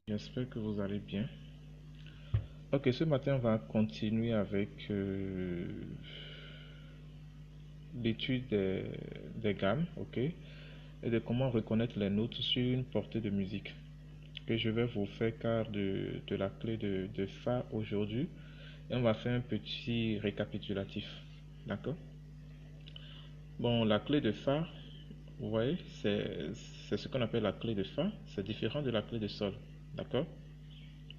J'espère que vous allez bien. Ok, ce matin, on va continuer avec l'étude des gammes, ok, et de comment reconnaître les notes sur une portée de musique. Que je vais vous faire part de la clé de Fa aujourd'hui, et on va faire un petit récapitulatif, d'accord? Bon, la clé de Fa, vous voyez, c'est ce qu'on appelle la clé de Fa, c'est différent de la clé de Sol, d'accord?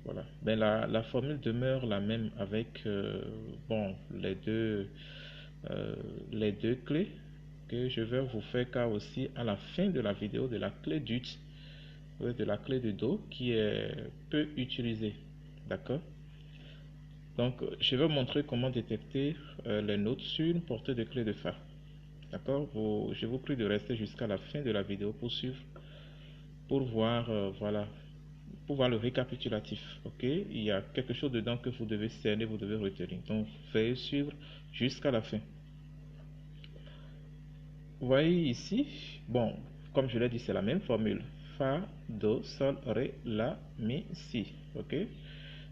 Voilà. Ben, la formule demeure la même avec bon, euh, les deux clés que je vais vous faire cas aussi à la fin de la vidéo de la clé d'ut, de la clé de Do qui est peu utilisée. D'accord? Donc, je vais vous montrer comment détecter les notes sur une portée de clé de Fa. D'accord? Je vous prie de rester jusqu'à la fin de la vidéo pour suivre, pour voir, voilà, pour voir le récapitulatif, ok? Il y a quelque chose dedans que vous devez cerner, vous devez retenir. Donc, veuillez suivre jusqu'à la fin. Vous voyez ici, bon, comme je l'ai dit, c'est la même formule. Fa, Do, Sol, Ré, La, Mi, Si, ok?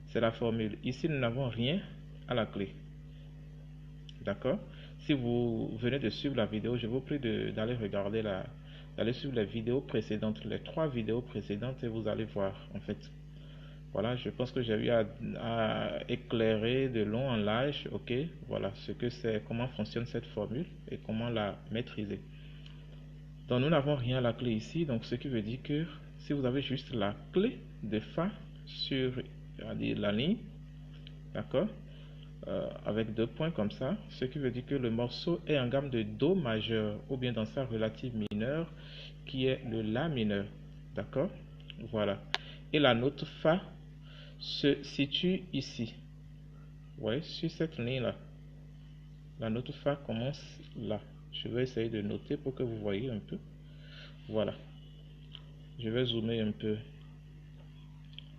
C'est la formule. Ici, nous n'avons rien à la clé, d'accord? Si vous venez de suivre la vidéo, je vous prie d'aller regarder d'aller suivre les vidéos précédentes, les 3 vidéos précédentes, et vous allez voir, en fait. Voilà, je pense que j'ai eu à éclairer de long en large, ok, voilà ce que c'est, comment fonctionne cette formule et comment la maîtriser. Donc nous n'avons rien à la clé ici, donc ce qui veut dire que si vous avez juste la clé de Fa sur la ligne, d'accord, avec 2 points comme ça, ce qui veut dire que le morceau est en gamme de Do majeur ou bien dans sa relative mineure qui est le La mineur, d'accord, voilà. Et la note Fa se situe ici. Vous voyez, sur cette ligne-là. La note Fa commence là. Je vais essayer de noter pour que vous voyez un peu. Voilà. Je vais zoomer un peu.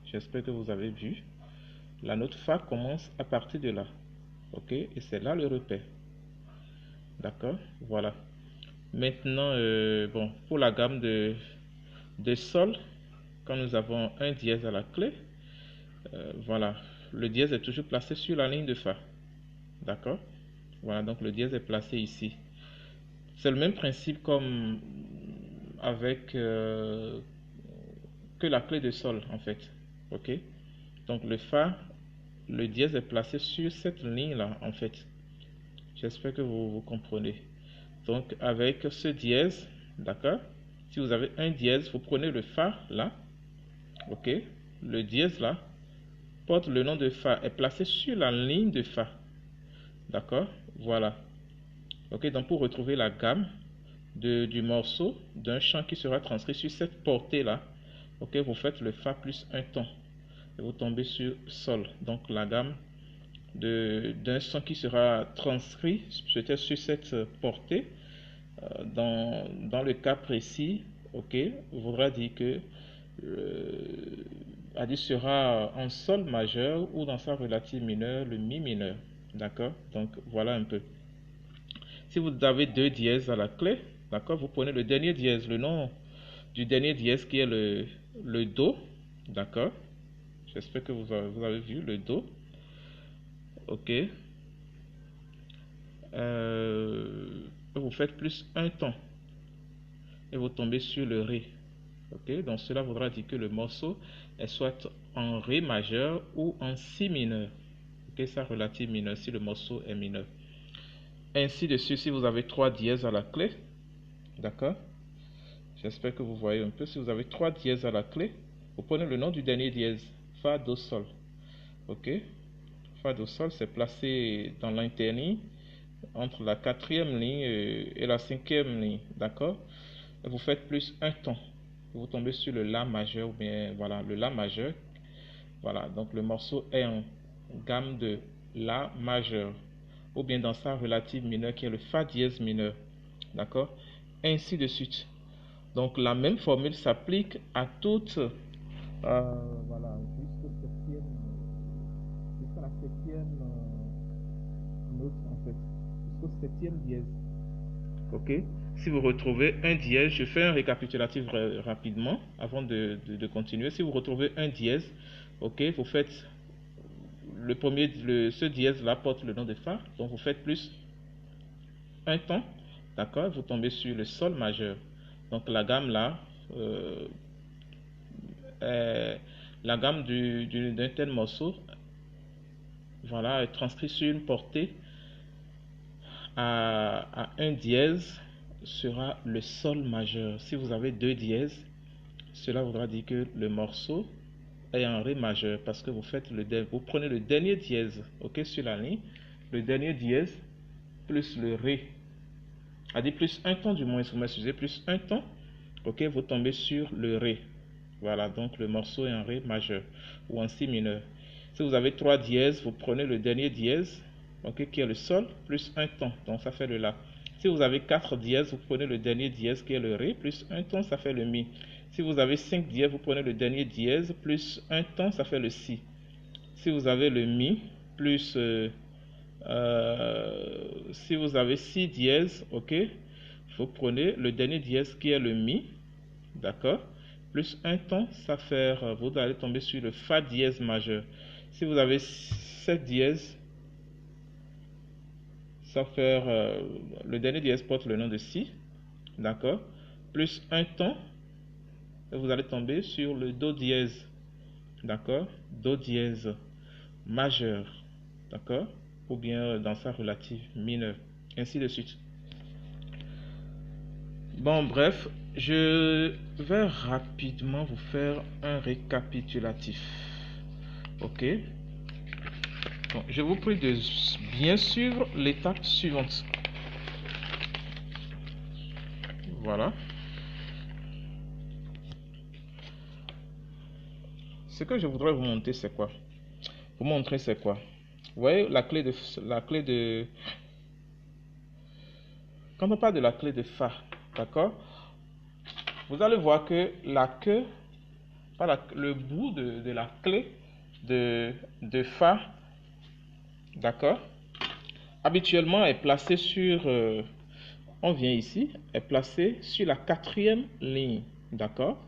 J'espère que vous avez vu. La note Fa commence à partir de là. Ok? Et c'est là le repère. D'accord? Voilà. Maintenant, bon, pour la gamme de Sol, quand nous avons un dièse à la clé, voilà, le dièse est toujours placé sur la ligne de Fa. D'accord? Voilà, donc le dièse est placé ici. C'est le même principe comme avec que la clé de Sol en fait. Ok? Donc le Fa, le dièse est placé sur cette ligne-là en fait. J'espère que vous comprenez. Donc avec ce dièse, d'accord? Si vous avez un dièse, vous prenez le Fa là. Ok? Le dièse là porte le nom de Fa, est placé sur la ligne de Fa. D'accord? Voilà. Ok, donc pour retrouver la gamme du morceau d'un chant qui sera transcrit sur cette portée là, ok, vous faites le Fa plus un ton et vous tombez sur Sol. Donc la gamme d'un son qui sera transcrit peut-être sur cette portée, dans le cas précis, ok, voudra dire que sera en Sol majeur ou dans sa relative mineure, le Mi mineur. D'accord? Donc voilà un peu. Si vous avez 2 dièses à la clé, d'accord, vous prenez le dernier dièse, le nom du dernier dièse qui est le Do, d'accord. J'espère que vous avez vu le Do, ok. Vous faites plus un ton et vous tombez sur le Ré, ok. Donc cela voudra dire que le morceau est soit en Ré majeur ou en Si mineur, ok, sa relative mineure si le morceau est mineur. Ainsi de suite si vous avez 3 dièses à la clé, d'accord. J'espère que vous voyez un peu. Si vous avez 3 dièses à la clé, vous prenez le nom du dernier dièse, Fa, Do, Sol. Ok? Fa, Do, Sol, c'est placé dans l'interligne entre la 4e ligne et la 5e ligne. D'accord? Vous faites plus un ton. Vous tombez sur le La majeur, ou bien voilà, le La majeur. Voilà, donc le morceau est en gamme de La majeur, ou bien dans sa relative mineure qui est le Fa dièse mineur. D'accord? Ainsi de suite. Donc la même formule s'applique à toutes, voilà, jusqu'à la septième note en fait, jusqu'au septième dièse. Ok, si vous retrouvez un dièse, je fais un récapitulatif rapidement avant de continuer. Si vous retrouvez un dièse, ok, vous faites ce dièse là porte le nom de Fa, donc vous faites plus un ton, d'accord, vous tombez sur le sol majeur. Donc la gamme là, la gamme d'un tel morceau, voilà, est transcrit sur une portée à un dièse sera le sol majeur. Si vous avez deux dièses, cela voudra dire que le morceau est en ré majeur parce que vous prenez le dernier dièse, ok, sur la ligne, le dernier dièse plus le ré, c'est-à-dire plus un ton du moins, vous m'excusez, plus un ton, ok, vous tombez sur le ré. Voilà, donc le morceau est en ré majeur ou en si mineur. Si vous avez trois dièses, vous prenez le dernier dièse, ok, qui est le sol, plus un ton, donc ça fait le la. Si vous avez 4 dièses, vous prenez le dernier dièse qui est le ré, plus un ton, ça fait le mi. Si vous avez 5 dièses, vous prenez le dernier dièse, plus un ton, ça fait le si. Si vous avez le mi, plus si vous avez 6 dièses, ok, vous prenez le dernier dièse qui est le mi, d'accord, plus un ton, ça fait, vous allez tomber sur le fa dièse majeur. Si vous avez 7 dièses, ça fait, le dernier dièse porte le nom de si, d'accord, plus un ton, et vous allez tomber sur le do dièse, d'accord, do dièse majeur, d'accord, ou bien dans sa relative mineure, ainsi de suite. Bon, bref, je vais rapidement vous faire un récapitulatif. Ok. Bon, je vous prie de bien suivre l'étape suivante. Voilà. Ce que je voudrais vous montrer, c'est quoi? Vous montrer, c'est quoi? Vous voyez la clé de. Quand on parle de la clé de Fa, d'accord? Vous allez voir que la queue, le bout de la clé de Fa, d'accord, habituellement est placé sur, on vient ici, est placé sur la 4e ligne, d'accord,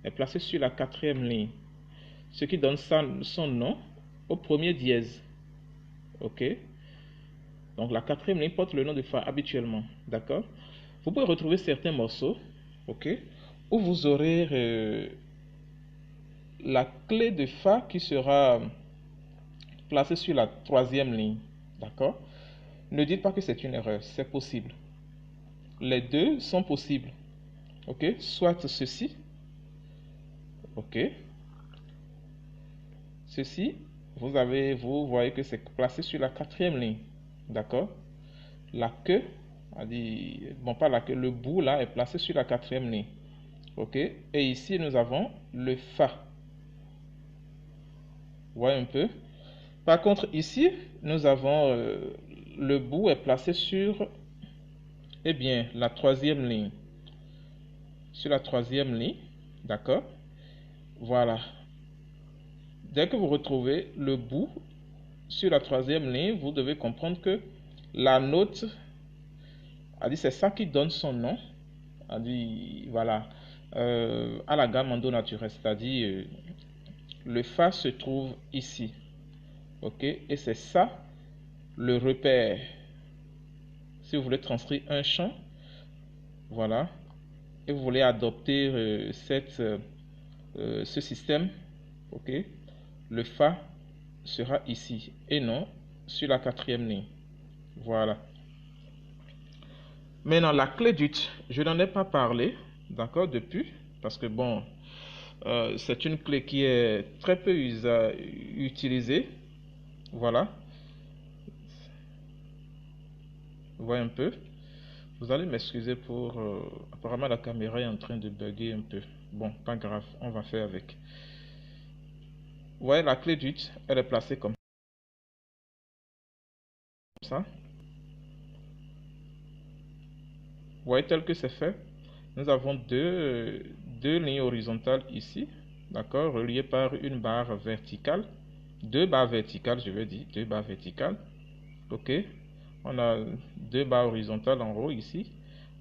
est placé sur la 4e ligne, ce qui donne son nom au premier dièse, ok. Donc la 4e ligne porte le nom de Fa habituellement, d'accord. Vous pouvez retrouver certains morceaux, ok, où vous aurez la clé de Fa qui sera placée sur la 3e ligne, d'accord. Ne dites pas que c'est une erreur, c'est possible. Les deux sont possibles, ok. Soit ceci, ok. Ceci, vous voyez que c'est placé sur la 4e ligne, d'accord. La queue, bon pas la queue, le bout là est placé sur la 4e ligne, ok. Et ici nous avons le Fa. Vous voyez un peu. Par contre ici nous avons le bout est placé sur, eh bien, la 3e ligne, sur la 3e ligne, d'accord. Voilà. Dès que vous retrouvez le bout sur la 3e ligne, vous devez comprendre que la note, c'est ça qui donne son nom, voilà, à la gamme en do naturel, c'est-à-dire le Fa se trouve ici, ok, et c'est ça le repère. Si vous voulez transcrire un chant, voilà, et vous voulez adopter ce système, ok, le Fa sera ici et non sur la 4e ligne. Voilà. Maintenant, la clé d'ut, je n'en ai pas parlé, d'accord, depuis, parce que bon, c'est une clé qui est très peu utilisée. Voilà. Vous voyez un peu. Vous allez m'excuser pour... apparemment, la caméra est en train de bugger un peu. Bon, pas grave, on va faire avec. Vous voyez, la clé d'ut, elle est placée comme ça. Vous voyez, tel que c'est fait. Nous avons deux lignes horizontales ici, d'accord, reliées par une barre verticale. Deux barres verticales, je vais dire, deux barres verticales. Ok, on a deux barres horizontales en haut ici.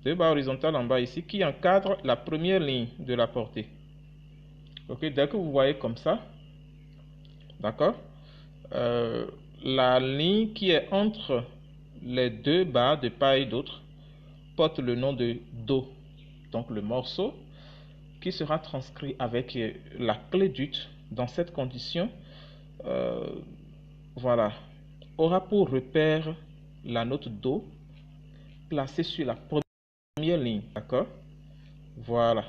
2 barres horizontales en bas ici qui encadrent la première ligne de la portée. Ok, dès que vous voyez comme ça, d'accord, la ligne qui est entre les 2 barres de part et d'autre porte le nom de Do. Donc le morceau qui sera transcrit avec la clé d'ut dans cette condition, voilà, aura pour repère la note Do placée sur la première ligne, d'accord? Voilà.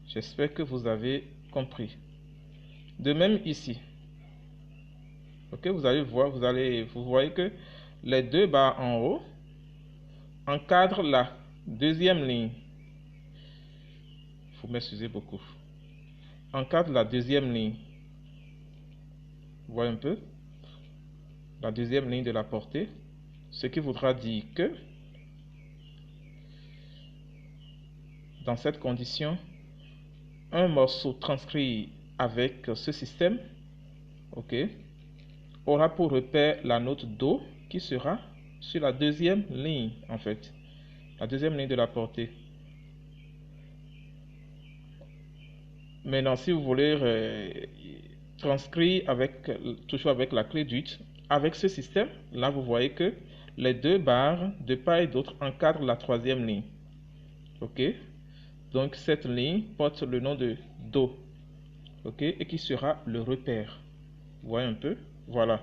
J'espère que vous avez compris. De même ici. Ok, vous allez voir, vous voyez que les 2 barres en haut encadrent la deuxième ligne. Vous m'excusez beaucoup. Encadre la deuxième ligne. Vous voyez un peu? La deuxième ligne de la portée. Ce qui voudra dire que dans cette condition, un morceau transcrit avec ce système, ok, aura pour repère la note Do qui sera sur la deuxième ligne en fait, la deuxième ligne de la portée. Maintenant, si vous voulez transcrire toujours avec la clé d'ut, avec ce système, là vous voyez que les 2 barres de part et d'autre encadrent la troisième ligne. Ok, donc cette ligne porte le nom de Do, ok, et qui sera le repère. Vous voyez un peu? Voilà.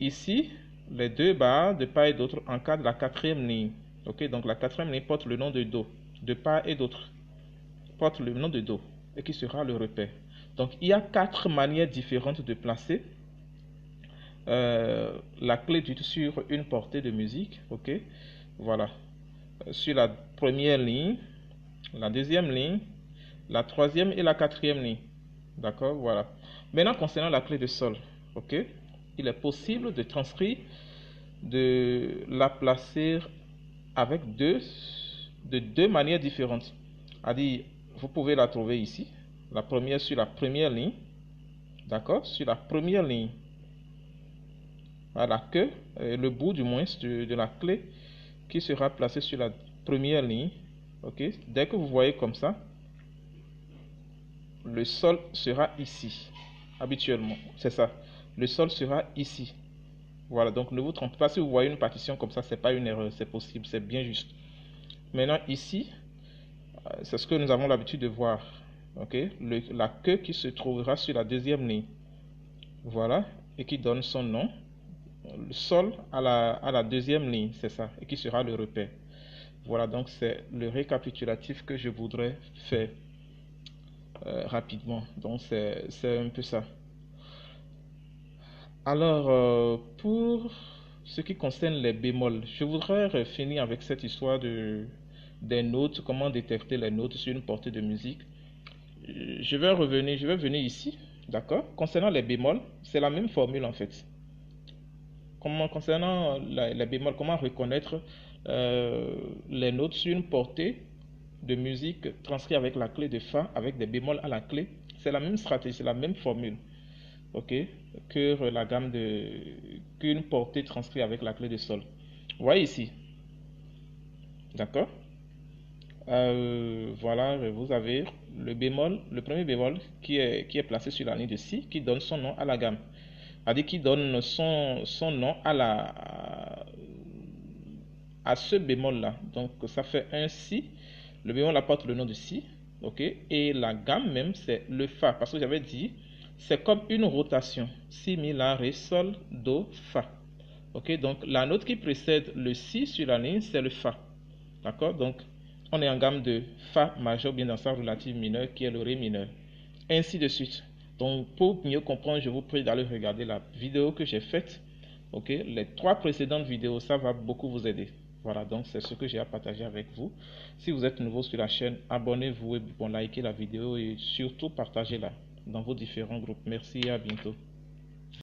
Ici, les 2 barres de part et d'autre encadrent la quatrième ligne. Ok, donc la quatrième ligne porte le nom de Do. De part et d'autre porte le nom de Do et qui sera le repère. Donc il y a 4 manières différentes de placer la clé d'ut sur une portée de musique. Ok, voilà. Sur la première ligne, la deuxième ligne, la troisième et la quatrième ligne. D'accord, voilà. Maintenant concernant la clé de sol, ok, il est possible de transcrire, de la placer avec de 2 manières différentes. C'est-à-dire, vous pouvez la trouver ici, la première sur la première ligne, d'accord, sur la première ligne. Voilà, que le bout du moins de la clé qui sera placée sur la première ligne. Ok, dès que vous voyez comme ça, le sol sera ici. Habituellement, c'est ça. Le sol sera ici. Voilà, donc ne vous trompez pas. Si vous voyez une partition comme ça, c'est pas une erreur, c'est possible, c'est bien juste. Maintenant ici, c'est ce que nous avons l'habitude de voir. Ok, la queue qui se trouvera sur la deuxième ligne. Voilà, et qui donne son nom. Le sol à la deuxième ligne, c'est ça, et qui sera le repère. Voilà, donc c'est le récapitulatif que je voudrais faire rapidement. Donc c'est un peu ça. Alors, pour ce qui concerne les bémols, je voudrais finir avec cette histoire des notes, comment détecter les notes sur une portée de musique. Je vais venir ici, d'accord? Concernant les bémols, c'est la même formule en fait. Concernant les bémols, comment reconnaître les notes sur une portée de musique transcrite avec la clé de Fa, avec des bémols à la clé? C'est la même stratégie, c'est la même formule. Ok, que la gamme qu'une portée transcrite avec la clé de sol. Vous voyez ici, d'accord? Voilà, vous avez le bémol, le premier bémol qui est placé sur la ligne de Si, qui donne son nom à la gamme. C'est-à-dire qui donne son nom à ce bémol là. Donc ça fait un Si. Le bémol apporte le nom de Si, ok, et la gamme même c'est le Fa, parce que j'avais dit c'est comme une rotation. Si, Mi, La, Ré, Sol, Do, Fa. Ok, donc la note qui précède le Si sur la ligne, c'est le Fa. D'accord, donc on est en gamme de Fa majeur, bien dans sa relative mineure, qui est le Ré mineur. Ainsi de suite. Donc pour mieux comprendre, je vous prie d'aller regarder la vidéo que j'ai faite. Ok, les 3 précédentes vidéos, ça va beaucoup vous aider. Voilà, donc c'est ce que j'ai à partager avec vous. Si vous êtes nouveau sur la chaîne, abonnez-vous et likez la vidéo et surtout partagez-la dans vos différents groupes. Merci et à bientôt.